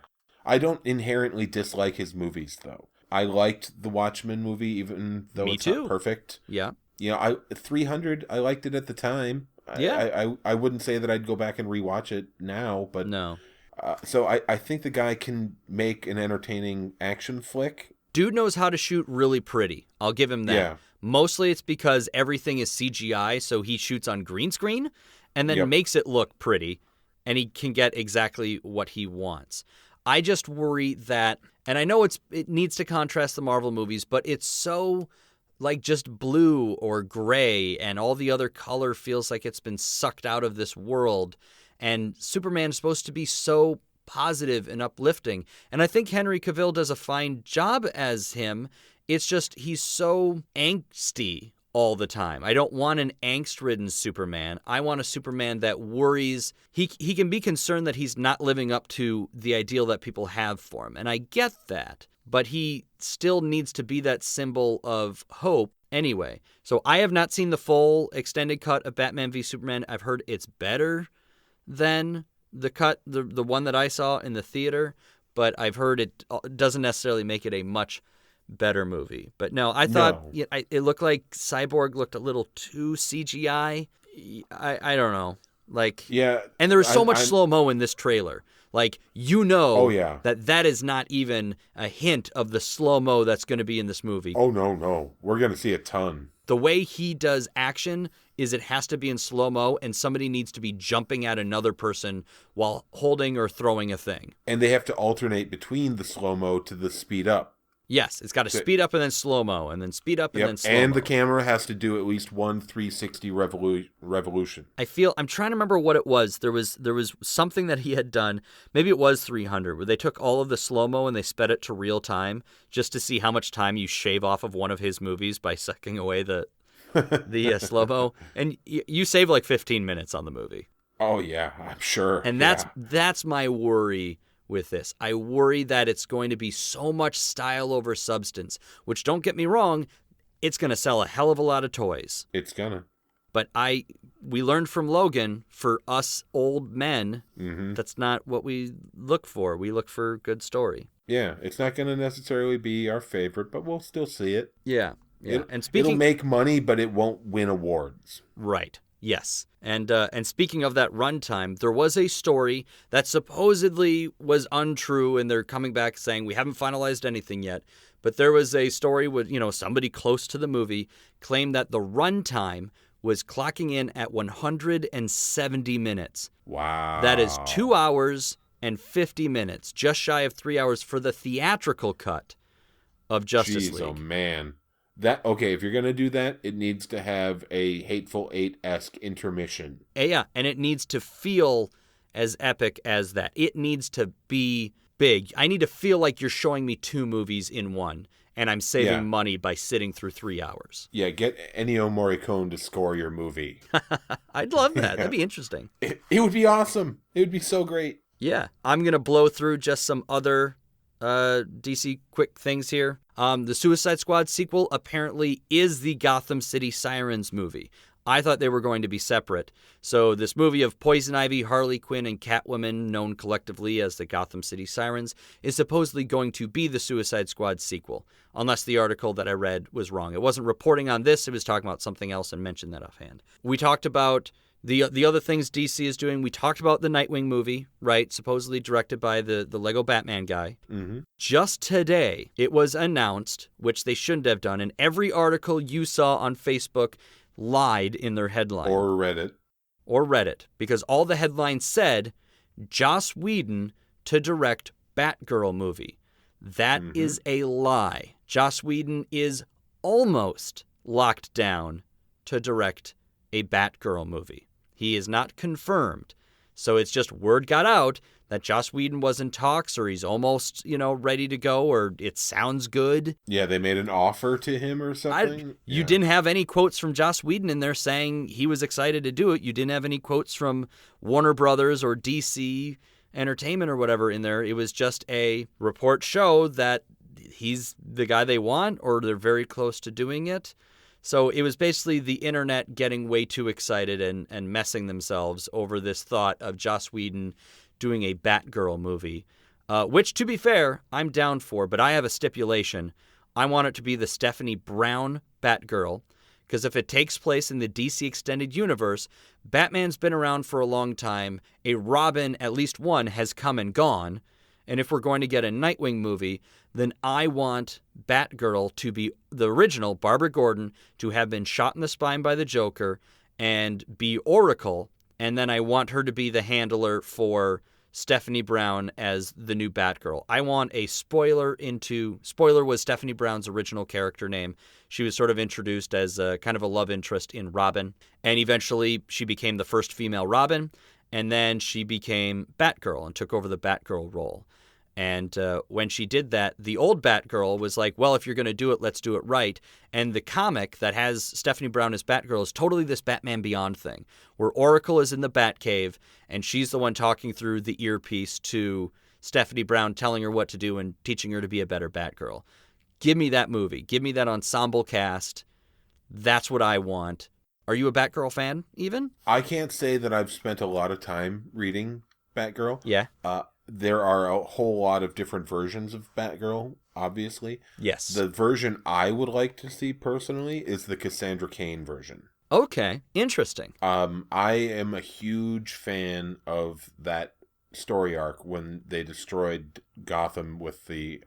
I don't inherently dislike his movies though. I liked the Watchmen movie, even though it's not perfect. Yeah. 300, I liked it at the time. Yeah. I wouldn't say that I'd go back and rewatch it now, but no. So I think the guy can make an entertaining action flick. Dude knows how to shoot really pretty. I'll give him that. Yeah. Mostly it's because everything is CGI, so he shoots on green screen and then makes it look pretty, and he can get exactly what he wants. I just worry that, and I know it needs to contrast the Marvel movies, but it's so just blue or gray, and all the other color feels like it's been sucked out of this world. And Superman is supposed to be so positive and uplifting. And I think Henry Cavill does a fine job as him. It's just he's so angsty all the time. I don't want an angst-ridden Superman. I want a Superman that worries. He can be concerned that he's not living up to the ideal that people have for him. And I get that. But he still needs to be that symbol of hope anyway. So I have not seen the full extended cut of Batman v Superman. I've heard it's better than the cut, the one that I saw in the theater. But I've heard it doesn't necessarily make it a much better movie. But no, I thought it looked like Cyborg looked a little too CGI. I don't know. And there was so much slow-mo in this trailer. That is not even a hint of the slow-mo that's going to be in this movie. Oh, no. We're going to see a ton. The way he does action is it has to be in slow-mo, and somebody needs to be jumping at another person while holding or throwing a thing. And they have to alternate between the slow-mo to the speed up. Yes, it's got to speed up and then slow-mo, and then speed up and then slow-mo. And the camera has to do at least one 360 revolution. I'm trying to remember what it was. There was something that he had done, maybe it was 300, where they took all of the slow-mo and they sped it to real time just to see how much time you shave off of one of his movies by sucking away the slow-mo. And you save 15 minutes on the movie. Oh, yeah, I'm sure. And that's my worry with this. I worry that it's going to be so much style over substance, which, don't get me wrong, it's going to sell a hell of a lot of toys. It's gonna. But we learned from Logan, for us old men, that's not what we look for. We look for good story. Yeah, it's not going to necessarily be our favorite, but we'll still see it. Yeah. It'll make money, but it won't win awards. Right. Yes. And speaking of that runtime, there was a story that supposedly was untrue, and they're coming back saying we haven't finalized anything yet. But there was a story with, somebody close to the movie claimed that the runtime was clocking in at 170 minutes. Wow. That is 2 hours and 50 minutes, just shy of 3 hours for the theatrical cut of Justice League. Oh, man. If you're going to do that, it needs to have a Hateful Eight-esque intermission. Yeah, and it needs to feel as epic as that. It needs to be big. I need to feel like you're showing me two movies in one, and I'm saving money by sitting through 3 hours. Yeah, get Ennio Morricone to score your movie. I'd love that. That'd be interesting. It would be awesome. It would be so great. Yeah. I'm going to blow through just some other DC quick things here. The Suicide Squad sequel apparently is the Gotham City Sirens movie. I thought they were going to be separate. So this movie of Poison Ivy, Harley Quinn, and Catwoman, known collectively as the Gotham City Sirens, is supposedly going to be the Suicide Squad sequel, unless the article that I read was wrong. It wasn't reporting on this, it was talking about something else and mentioned that offhand. We talked about the other things DC is doing. We talked about the Nightwing movie, right? Supposedly directed by the Lego Batman guy. Mm-hmm. Just today, it was announced, which they shouldn't have done, and every article you saw on Facebook lied in their headline. Or Reddit. Because all the headlines said, Joss Whedon to direct Batgirl movie. That is a lie. Joss Whedon is almost locked down to direct a Batgirl movie. He is not confirmed. So it's just word got out that Joss Whedon was in talks, or he's almost, ready to go, or it sounds good. Yeah, they made an offer to him or something. You didn't have any quotes from Joss Whedon in there saying he was excited to do it. You didn't have any quotes from Warner Brothers or DC Entertainment or whatever in there. It was just a report show that he's the guy they want, or they're very close to doing it. So it was basically the internet getting way too excited and messing themselves over this thought of Joss Whedon doing a Batgirl movie, which, to be fair, I'm down for, but I have a stipulation. I want it to be the Stephanie Brown Batgirl, because if it takes place in the DC Extended Universe, Batman's been around for a long time, a Robin, at least one, has come and gone, and if we're going to get a Nightwing movie, then I want Batgirl to be the original Barbara Gordon, to have been shot in the spine by the Joker, and be Oracle, and then I want her to be the handler for Stephanie Brown as the new Batgirl. I want a spoiler was Stephanie Brown's original character name. She was sort of introduced as a kind of a love interest in Robin, and eventually she became the first female Robin, and then she became Batgirl and took over the Batgirl role. And when she did that, the old Batgirl was like, well, if you're going to do it, let's do it right. And the comic that has Stephanie Brown as Batgirl is totally this Batman Beyond thing, where Oracle is in the Batcave, and she's the one talking through the earpiece to Stephanie Brown, telling her what to do and teaching her to be a better Batgirl. Give me that movie. Give me that ensemble cast. That's what I want. Are you a Batgirl fan, even? I can't say that I've spent a lot of time reading Batgirl. Yeah. There are a whole lot of different versions of Batgirl, obviously. Yes. The version I would like to see personally is the Cassandra Cain version. Okay, interesting. I am a huge fan of that story arc when they destroyed Gotham with the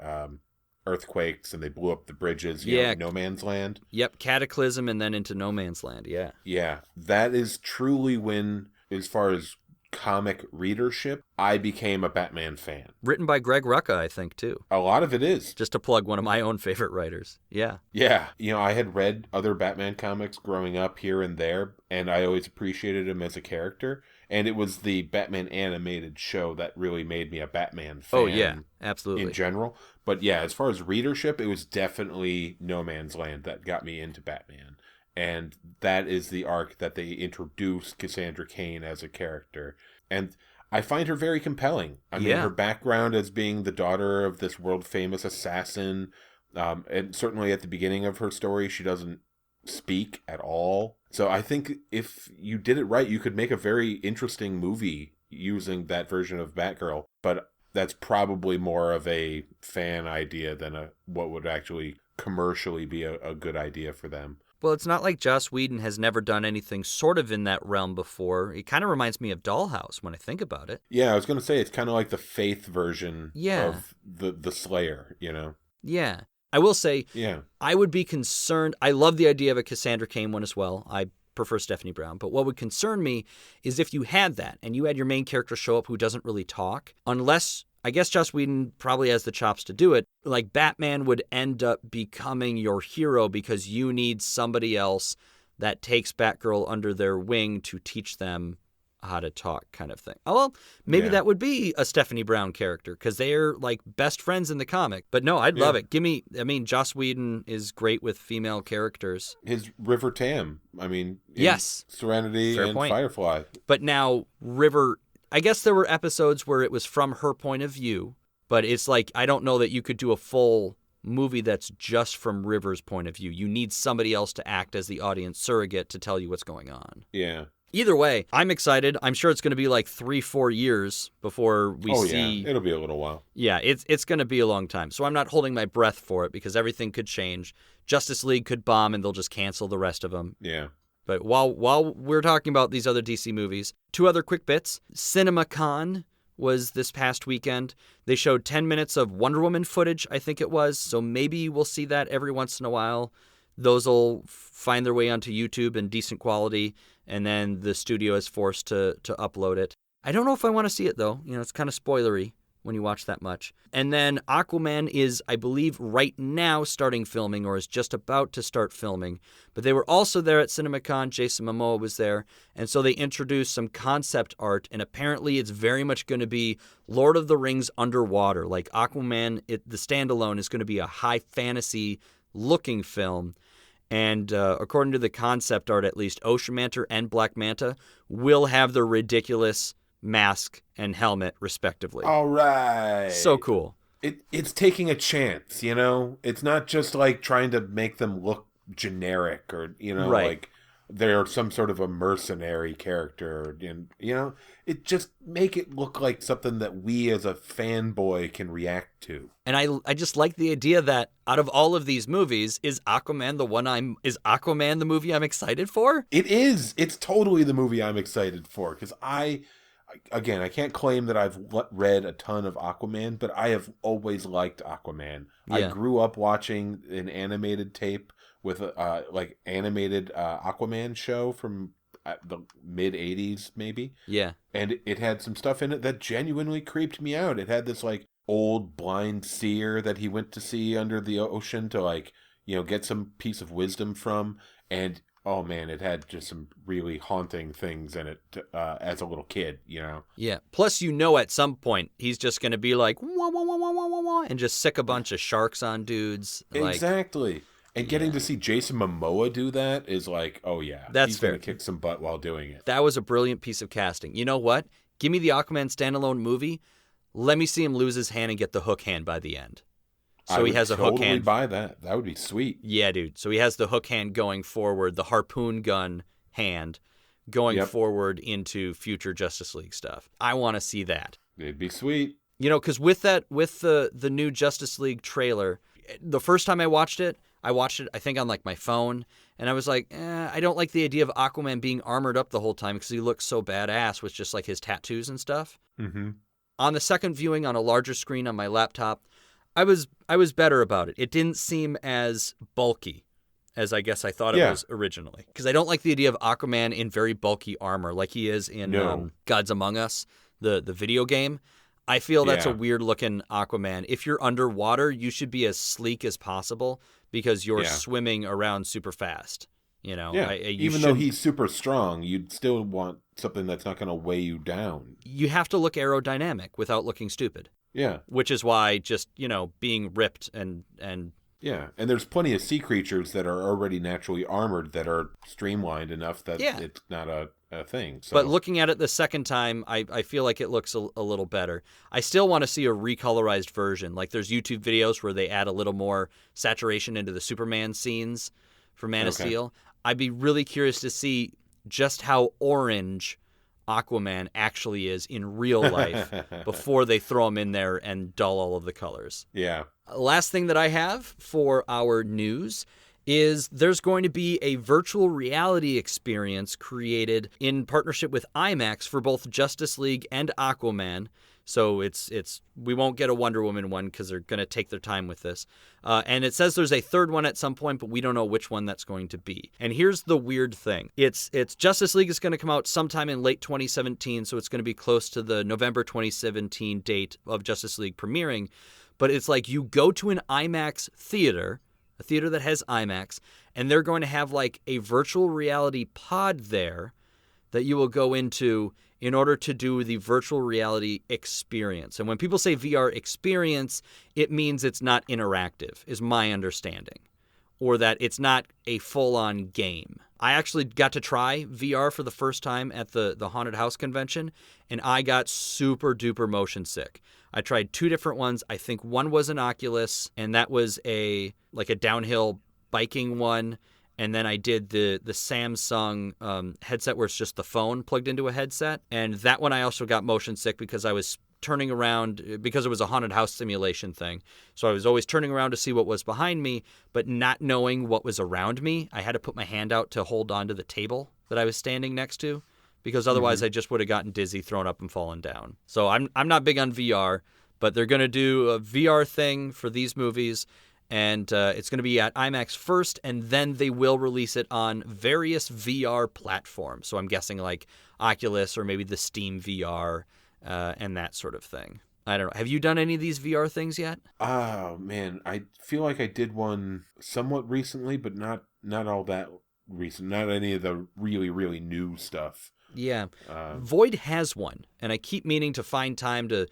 earthquakes and they blew up the bridges, No Man's Land. Yep, Cataclysm and then into No Man's Land, yeah. Yeah, that is truly when, as far as comic readership, I became a Batman fan. Written by Greg Rucka, I think, too. A lot of it is. Just to plug one of my own favorite writers. Yeah. Yeah. I had read other Batman comics growing up here and there, and I always appreciated him as a character. And it was the Batman animated show that really made me a Batman fan. Oh, yeah. Absolutely. In general. But yeah, as far as readership, it was definitely No Man's Land that got me into Batman. And that is the arc that they introduced Cassandra Cain as a character. And I find her very compelling. I mean, her background as being the daughter of this world-famous assassin, and certainly at the beginning of her story, she doesn't speak at all. So I think if you did it right, you could make a very interesting movie using that version of Batgirl. But that's probably more of a fan idea than what would actually commercially be a good idea for them. Well, it's not like Joss Whedon has never done anything sort of in that realm before. It kind of reminds me of Dollhouse when I think about it. Yeah, I was going to say it's kind of like the Faith version of the Slayer, Yeah. I will say, I would be concerned. I love the idea of a Cassandra Cain one as well. I prefer Stephanie Brown. But what would concern me is if you had that and you had your main character show up who doesn't really talk, unless... I guess Joss Whedon probably has the chops to do it. Like, Batman would end up becoming your hero because you need somebody else that takes Batgirl under their wing to teach them how to talk, kind of thing. Oh, well, maybe that would be a Stephanie Brown character because they're like best friends in the comic. But no, I'd love it. Joss Whedon is great with female characters. His River Tam, yes, Serenity and Firefly. But now River... I guess there were episodes where it was from her point of view, but it's like, I don't know that you could do a full movie that's just from River's point of view. You need somebody else to act as the audience surrogate to tell you what's going on. Yeah. Either way, I'm excited. I'm sure it's going to be like 3-4 years before we see... yeah, it'll be a little while. Yeah, it's going to be a long time. So I'm not holding my breath for it because everything could change. Justice League could bomb and they'll just cancel the rest of them. Yeah. But while we're talking about these other DC movies, 2 other quick bits. CinemaCon was this past weekend. They showed 10 minutes of Wonder Woman footage, I think it was. So maybe we'll see that every once in a while. Those will find their way onto YouTube in decent quality, and then the studio is forced to upload it. I don't know if I want to see it, though. It's kind of spoilery. when you watch that much. And then Aquaman is, I believe, right now starting filming or is just about to start filming. But they were also there at CinemaCon. Jason Momoa was there. And so they introduced some concept art, and apparently it's very much going to be Lord of the Rings underwater. Like Aquaman, the standalone is going to be a high fantasy looking film. And according to the concept art, at least, Ocean Manta and Black Manta will have their ridiculous mask and helmet, respectively. All right. So cool. It's taking a chance, you know? It's not just like trying to make them look generic or, you know, like they're some sort of a mercenary character. And, you know, it just make it look like something that we as a fanboy can react to. And I just like the idea that out of all of these movies, is Aquaman the movie I'm excited for? It is. It's totally the movie I'm excited for because Again, I can't claim that I've read a ton of Aquaman, but I have always liked Aquaman. Yeah. I grew up watching an animated tape with like animated Aquaman show from the mid 80s, maybe. Yeah. And it had some stuff in it that genuinely creeped me out. It had this like old blind seer that he went to see under the ocean to like, you know, get some piece of wisdom from. And oh man, it had just some really haunting things in it as a little kid, you know? Yeah. Plus, you know, at some point, he's just going to be like, wah, wah, wah, wah, wah, wah, and just sick a bunch of sharks on dudes. Exactly. Like, and getting to see Jason Momoa do that is like, oh yeah. That's he's fair. He's going to kick some butt while doing it. That was a brilliant piece of casting. You know what? Give me the Aquaman standalone movie. Let me see him lose his hand and get the hook hand by the end. So he has a hook hand. I would totally buy that. That would be sweet. Yeah, dude. So he has the hook hand going forward, the harpoon gun hand going forward into future Justice League stuff. I want to see that. It'd be sweet. You know, because with the new Justice League trailer, the first time I watched it, I think on like my phone, and I was like, I don't like the idea of Aquaman being armored up the whole time because he looks so badass with just like his tattoos and stuff. Mm-hmm. On the second viewing on a larger screen on my laptop, I was better about it. It didn't seem as bulky as I guess I thought it was originally. Because I don't like the idea of Aquaman in very bulky armor like he is in Gods Among Us, the video game. I feel that's a weird-looking Aquaman. If you're underwater, you should be as sleek as possible because you're swimming around super fast. You know, even though he's super strong, you'd still want something that's not going to weigh you down. You have to look aerodynamic without looking stupid. Yeah. Which is why just, you know, being ripped and yeah, and there's plenty of sea creatures that are already naturally armored that are streamlined enough that it's not a thing. So. But looking at it the second time, I feel like it looks a little better. I still want to see a recolorized version. Like there's YouTube videos where they add a little more saturation into the Superman scenes for Man of Steel. I'd be really curious to see just how orange Aquaman actually is in real life before they throw him in there and dull all of the colors. Yeah. Last thing that I have for our news is there's going to be a virtual reality experience created in partnership with IMAX for both Justice League and Aquaman. So we won't get a Wonder Woman one because they're going to take their time with this. And it says there's a third one at some point, but we don't know which one that's going to be. And here's the weird thing. It's Justice League is going to come out sometime in late 2017, so it's going to be close to the November 2017 date of Justice League premiering. But it's like you go to an IMAX theater, a theater that has IMAX, and they're going to have like a virtual reality pod there that you will go into in order to do the virtual reality experience. And when people say VR experience, it means it's not interactive, is my understanding, or that it's not a full-on game. I actually got to try VR for the first time at the Haunted House convention, and I got super duper motion sick. I tried 2 different ones. I think one was an Oculus, and that was a downhill biking one. And then I did the Samsung headset where it's just the phone plugged into a headset. And that one I also got motion sick because I was turning around, because it was a haunted house simulation thing. So I was always turning around to see what was behind me, but not knowing what was around me. I had to put my hand out to hold on to the table that I was standing next to, because otherwise I just would have gotten dizzy, thrown up, and fallen down. So I'm not big on VR, but they're going to do a VR thing for these movies. And it's going to be at IMAX first, and then they will release it on various VR platforms. So I'm guessing like Oculus or maybe the Steam VR and that sort of thing. I don't know. Have you done any of these VR things yet? Oh, man. I feel like I did one somewhat recently, but not all that recent. Not any of the really, really new stuff. Yeah. Void has one, and I keep meaning to find time to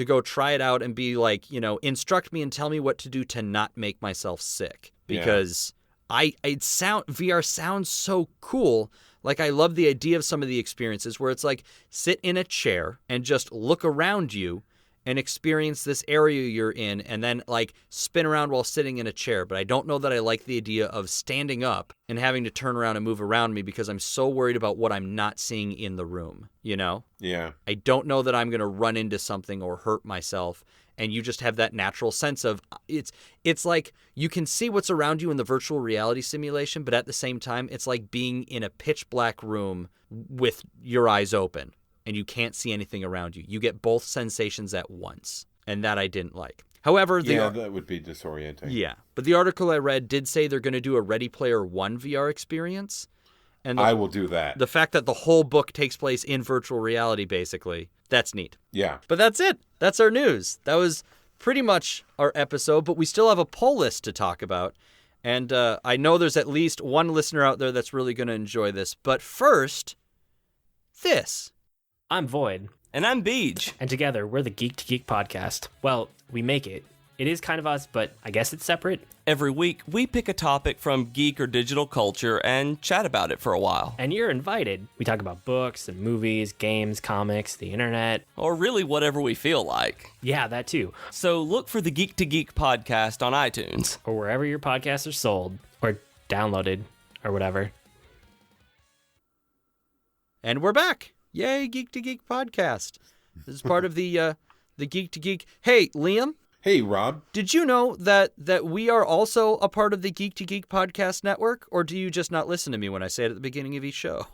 go try it out and be like, instruct me and tell me what to do to not make myself sick. Because VR sounds so cool. Like, I love the idea of some of the experiences where it's like, sit in a chair and just look around you and experience this area you're in, and then, like, spin around while sitting in a chair. But I don't know that I like the idea of standing up and having to turn around and move around me because I'm so worried about what I'm not seeing in the room, Yeah. I don't know that I'm going to run into something or hurt myself, and you just have that natural sense of, it's like you can see what's around you in the virtual reality simulation, but at the same time, it's like being in a pitch black room with your eyes open. And you can't see anything around you. You get both sensations at once, and that I didn't like. However, that would be disorienting. Yeah, but the article I read did say they're going to do a Ready Player One VR experience. And I will do that. The fact that the whole book takes place in virtual reality, basically, that's neat. Yeah. But that's it. That's our news. That was pretty much our episode, but we still have a poll list to talk about. And I know there's at least one listener out there that's really going to enjoy this. But first, this. I'm Void. And I'm Beej. And together, we're the Geek to Geek podcast. Well, we make it. It is kind of us, but I guess it's separate. Every week, we pick a topic from geek or digital culture and chat about it for a while. And you're invited. We talk about books and movies, games, comics, the internet. Or really whatever we feel like. Yeah, that too. So look for the Geek to Geek podcast on iTunes. Or wherever your podcasts are sold. Or downloaded. Or whatever. And we're back. Yay, Geek to Geek podcast. This is part of the Geek to Geek. Hey, Liam. Hey, Rob. Did you know that we are also a part of the Geek to Geek podcast network? Or do you just not listen to me when I say it at the beginning of each show?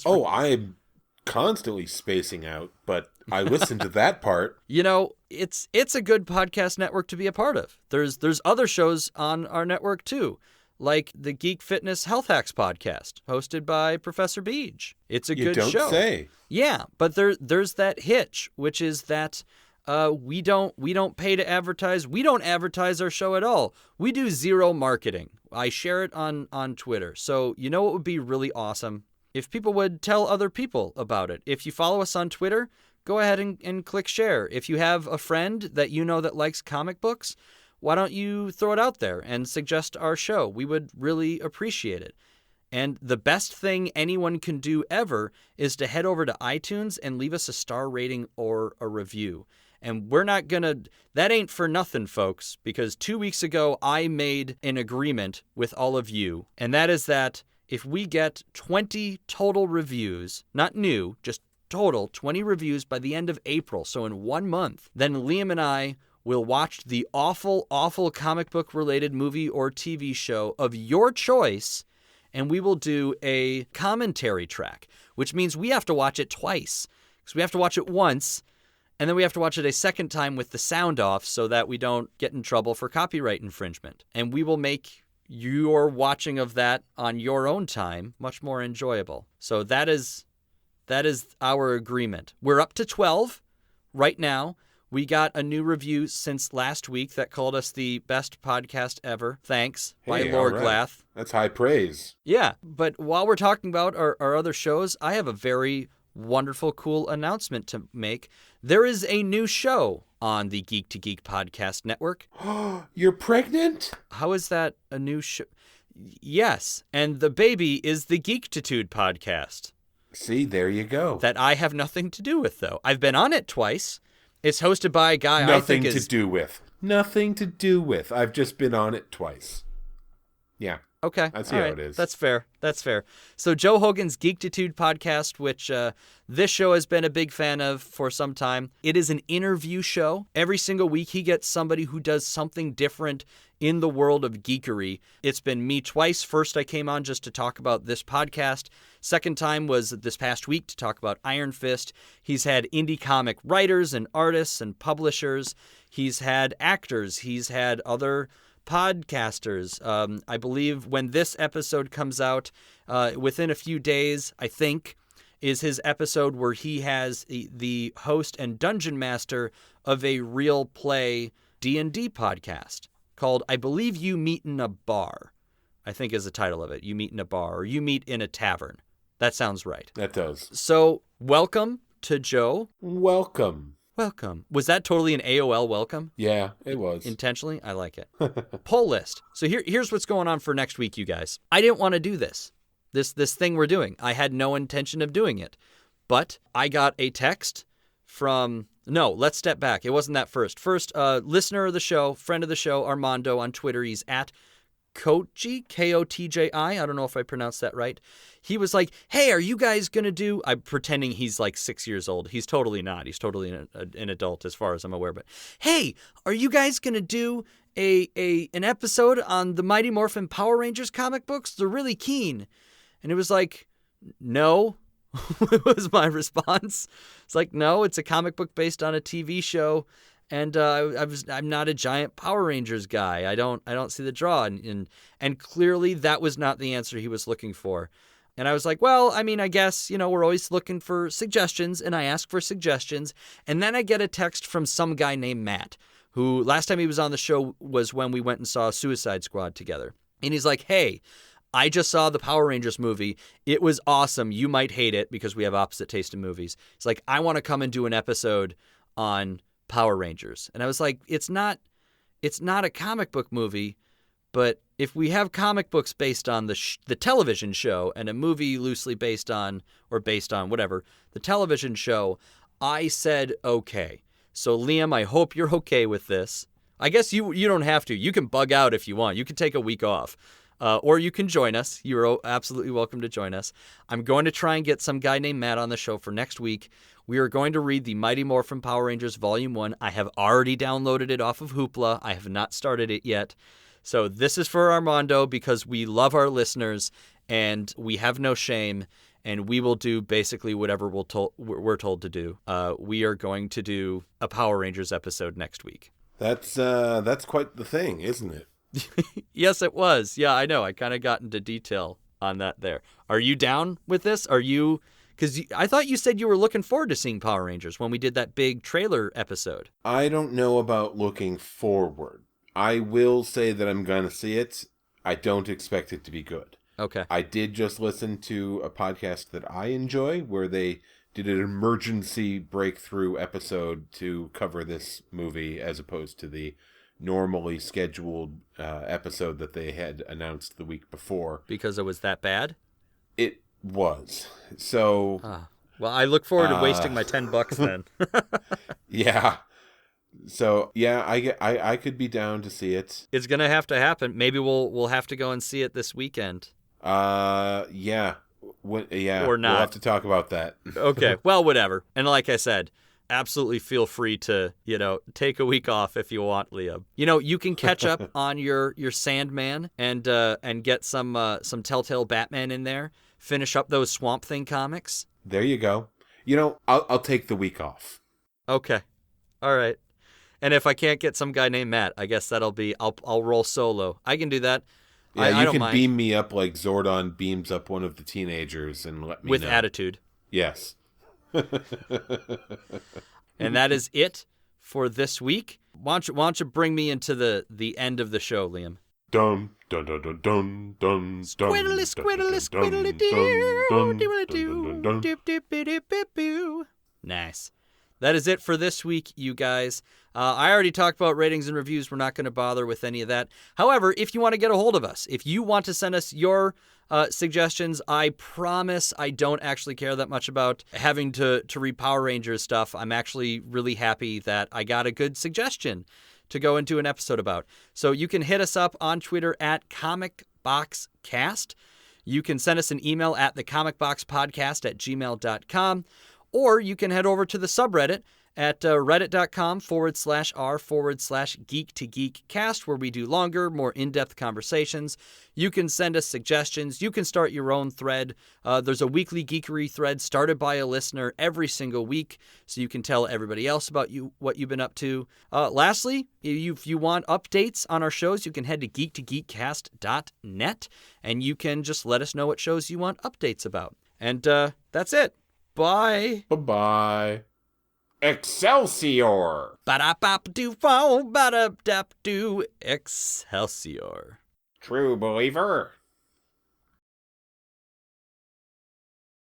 I'm constantly spacing out, but I listen to that part. It's a good podcast network to be a part of. There's other shows on our network too. Like the Geek Fitness Health Hacks podcast, hosted by Professor Beej. It's a good show. You don't say. Yeah, but there's that hitch, which is that we don't pay to advertise. We don't advertise our show at all. We do zero marketing. I share it on Twitter. So you know what would be really awesome? If people would tell other people about it. If you follow us on Twitter, go ahead and click share. If you have a friend that you know that likes comic books, why don't you throw it out there and suggest our show? We would really appreciate it. And the best thing anyone can do ever is to head over to iTunes and leave us a star rating or a review. And we're not going to... That ain't for nothing, folks, because 2 weeks ago I made an agreement with all of you, and that is that if we get 20 total reviews, not new, just total, 20 reviews by the end of April, so in 1 month, then Liam and I will watch the awful, awful comic book related movie or TV show of your choice, and we will do a commentary track, which means we have to watch it twice. Because we have to watch it once, and then we have to watch it a second time with the sound off so that we don't get in trouble for copyright infringement. And we will make your watching of that on your own time much more enjoyable. So that is our agreement. We're up to 12 right now. We got a new review since last week that called us the best podcast ever. Thanks, by Laura Glath. That's high praise. Yeah, but while we're talking about our other shows, I have a very wonderful, cool announcement to make. There is a new show on the Geek to Geek podcast network. You're pregnant? How is that a new show? Yes, and the baby is the Geektitude podcast. See, there you go. That I have nothing to do with, though. I've been on it twice. It's hosted by a guy I think is... Nothing to do with. I've just been on it twice. Yeah. Okay. I see how it is. That's fair. So Joe Hogan's Geektitude podcast, which this show has been a big fan of for some time. It is an interview show. Every single week he gets somebody who does something different in the world of geekery. It's been me twice. First, I came on just to talk about this podcast. Second time was this past week to talk about Iron Fist. He's had indie comic writers and artists and publishers. He's had actors. He's had other podcasters. I believe when this episode comes out, within a few days, I think, is his episode where he has the host and dungeon master of a real play D&D podcast called, I believe, You Meet in a Bar, I think is the title of it. You Meet in a Bar, or You Meet in a Tavern. That sounds right. That does. So, welcome to Joe. Welcome. Was that totally an AOL welcome? Yeah, it was. Intentionally? I like it. Poll list. So here's what's going on for next week, you guys. I didn't want to do this thing we're doing. I had no intention of doing it. But I got a text from... No, let's step back. It wasn't that first. First, listener of the show, friend of the show, Armando on Twitter. He's at Kotji, Kotji. I don't know if I pronounced that right. He was like, hey, are you guys going to do... I'm pretending he's like 6 years old. He's totally not. He's totally an adult as far as I'm aware. But, hey, are you guys going to do an episode on the Mighty Morphin Power Rangers comic books? They're really keen. And it was like, no, was my response. It's like, no, it's a comic book based on a TV show. And I'm not a giant Power Rangers guy. I don't see the draw. And clearly that was not the answer he was looking for. And I was like, well, I mean, I guess, we're always looking for suggestions. And I ask for suggestions. And then I get a text from some guy named Matt, who last time he was on the show was when we went and saw Suicide Squad together. And he's like, hey, I just saw the Power Rangers movie. It was awesome. You might hate it because we have opposite taste in movies. It's like, I want to come and do an episode on Power Rangers. And I was like, it's not a comic book movie, but if we have comic books based on the television show and a movie loosely based on whatever, the television show, I said, okay. So Liam, I hope you're okay with this. I guess you don't have to. You can bug out if you want. You can take a week off. Or you can join us. You're absolutely welcome to join us. I'm going to try and get some guy named Matt on the show for next week. We are going to read the Mighty Morphin Power Rangers Volume 1. I have already downloaded it off of Hoopla. I have not started it yet. So this is for Armando because we love our listeners and we have no shame and we will do basically whatever we're told to do. We are going to do a Power Rangers episode next week. That's quite the thing, isn't it? Yes, it was. Yeah, I know. I kind of got into detail on that there. Are you down with this? Are you... Because I thought you said you were looking forward to seeing Power Rangers when we did that big trailer episode. I don't know about looking forward. I will say that I'm going to see it. I don't expect it to be good. Okay. I did just listen to a podcast that I enjoy where they did an emergency breakthrough episode to cover this movie as opposed to the normally scheduled episode that they had announced the week before. Because it was that bad? It was. So... well, I look forward to wasting my $10 then. Yeah. So, yeah, I could be down to see it. It's going to have to happen. Maybe we'll have to go and see it this weekend. Yeah. Yeah. Or not. We'll have to talk about that. Okay. Well, whatever. And like I said, absolutely feel free to, take a week off if you want, Liam. You can catch up on your Sandman and get some Telltale Batman in there. Finish up those Swamp Thing comics. There you go. I'll take the week off. Okay. All right. And if I can't get some guy named Matt, I guess that'll be I'll roll solo. I can do that. Yeah, I don't mind. Beam me up like Zordon beams up one of the teenagers and let me with know. attitude. Yes. And that is it for this week. Why don't you bring me into the end of the show, Liam? Dum dun dun dun dun dun. Squiddly squiddly squiddly doo dip dip dip dip boo. Nice. That is it for this week, you guys. I already talked about ratings and reviews. We're not going to bother with any of that. However, if you want to get a hold of us, if you want to send us your suggestions, I promise I don't actually care that much about having to read Power Rangers stuff. I'm actually really happy that I got a good suggestion to go into an episode about. So you can hit us up on Twitter at ComicBoxCast. You can send us an email at thecomicboxpodcast@gmail.com. Or you can head over to the subreddit at reddit.com/r/geektogeekcast, where we do longer, more in-depth conversations. You can send us suggestions. You can start your own thread. There's a weekly geekery thread started by a listener every single week, so you can tell everybody else about what you've been up to. Lastly, if you want updates on our shows, you can head to geektogeekcast.net, and you can just let us know what shows you want updates about. And that's it. Bye. Bye-bye. Excelsior! Ba-da-bop-do-fo, ba-da-dap-do. Excelsior. True believer.